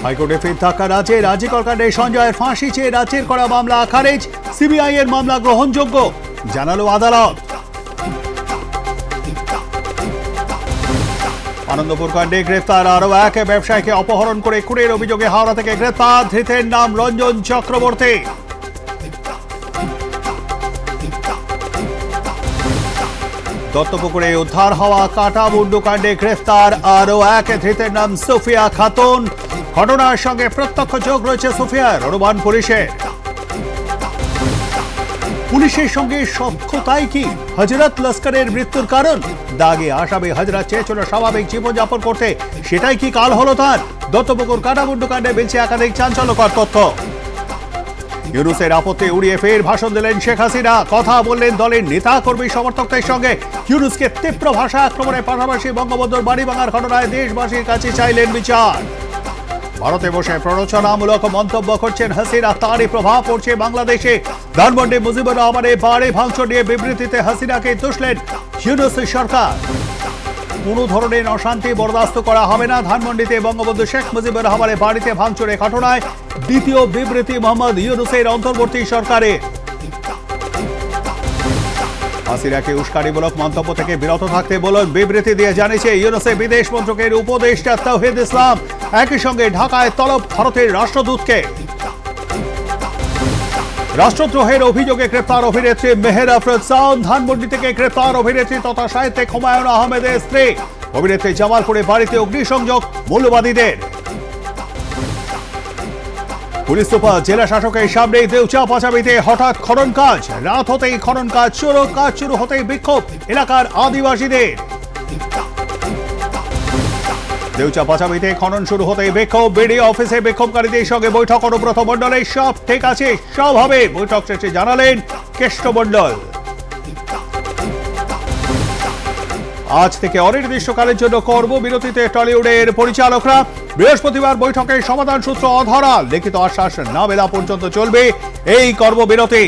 হাইকোর্টে ফের ধাক্কা রাজ্যকর কাণ্ডে সঞ্জয়ের ফাঁসি চেয়ে রাজ্যের করা মামলা খারিজ, সিবিআই এর মামলা গ্রহণযোগ্য জানালো আদালত। আনন্দপুর কাণ্ডে গ্রেফতার আরো এক ব্যবসায়ীকে অপহরণ করে খুনের অভিযোগে হাওড়া থেকে গ্রেফতার, ধৃতের নাম রঞ্জন চক্রবর্তী। দত্তপুকুরে উদ্ধার হওয়া কাটা মুন্ডু কাণ্ডে গ্রেফতার আরো এক ধৃতের নাম সুফিয়া খাতুন। ঘটনার সঙ্গে প্রত্যক্ষ যোগ রয়েছে সুফিয়ার, অনুমান পুলিশের। পুলিশের সঙ্গে সখ্যতাই কি হযরত লস্করের মৃত্যুর কারণ? দাগে আসামি হযরত চেয়েছিল স্বাভাবিক জীবনযাপন করতে, সেটাই কি কাল হলো তার? দত্তপুকুর কাটামুন্ডু কাণ্ডে মিলছে একাধিক চাঞ্চল্যকর তথ্য। ইউনূসের আপত্তি উড়িয়ে ফের ভাষণ দিলেন শেখ হাসিনা, কথা বললেন দলের নেতা কর্মী সমর্থকদের সঙ্গে। ইউনূসকে তীব্র ভাষা আক্রমণের পাশাপাশি বঙ্গবন্ধুর বাড়ি ভাঙার ঘটনায় দেশবাসীর কাছে চাইলেন বিচার। ভারতে বসে প্ররোচনামূলক মন্তব্য করছেন হাসিনা, তারই প্রভাব পড়ছে বাংলাদেশে। ধানমন্ডি মুজিবুর রহমানের বাড়ি ভাঙচুর নিয়ে বিবৃতিতে হাসিনাকে দুষলেন ইউনূসের সরকার। কোনো ধরনের অশান্তি বরদাস্ত করা হবে না। ধানমন্ডিতে বঙ্গবন্ধু শেখ মুজিবুর রহমানের বাড়িতে ভাঙচুরের ঘটনায় দ্বিতীয় বিবৃতি মোহাম্মদ ইউনূসের অন্তর্বর্তী সরকারের। হাসিনাকে উস্কানিমূলক মন্তব্য থেকে বিরত থাকতে বলুন, বিবৃতি দিয়ে জানিয়েছে ইউনূসের বিদেশ মন্ত্রকের উপদেষ্টা তাওহিদ ইসলাম। একই সঙ্গে ঢাকায় তলব ভারতের রাষ্ট্রদূতকে। রাষ্ট্রদ্রোহের অভিযোগে গ্রেপ্তার অভিনেত্রী মেহের আফরোজ শাওন। ধানমন্ডি থেকে গ্রেপ্তার অভিনেত্রী তথা সাহিত্যিক হুমায়ুন আহমেদের স্ত্রী। অভিনেত্রী জামালপুরে বাড়িতে অগ্নিসংযোগ মৌলবাদীদের। পুলিশ সুপার জেলা শাসকের সামনেই দেউচা পাচামিতে হঠাৎ খনন কাজ। রাত হতেই খনন কাজ শুরু হতেই বিক্ষোভ এলাকার আদিবাসীদের। দেউচা পাচামিতে খনন শুরু হতেই বিক্ষোভ। বিডিও অফিসে বিক্ষোভকারীদের সঙ্গে বৈঠক অনুব্রত মণ্ডলের। সব ঠিক আছে, সব হবে, বৈঠক শেষে জানালেন কেষ্ট মণ্ডল। আজ থেকে অনির্দিষ্টকালের জন্য কর্মবিরতিতে টলিউডের পরিচালকরা। বৃহস্পতিবার বৈঠকের সমাধান সূত্র অধরা, লিখিত আশ্বাস না মেলা পর্যন্ত চলবে এই কর্মবিরতি।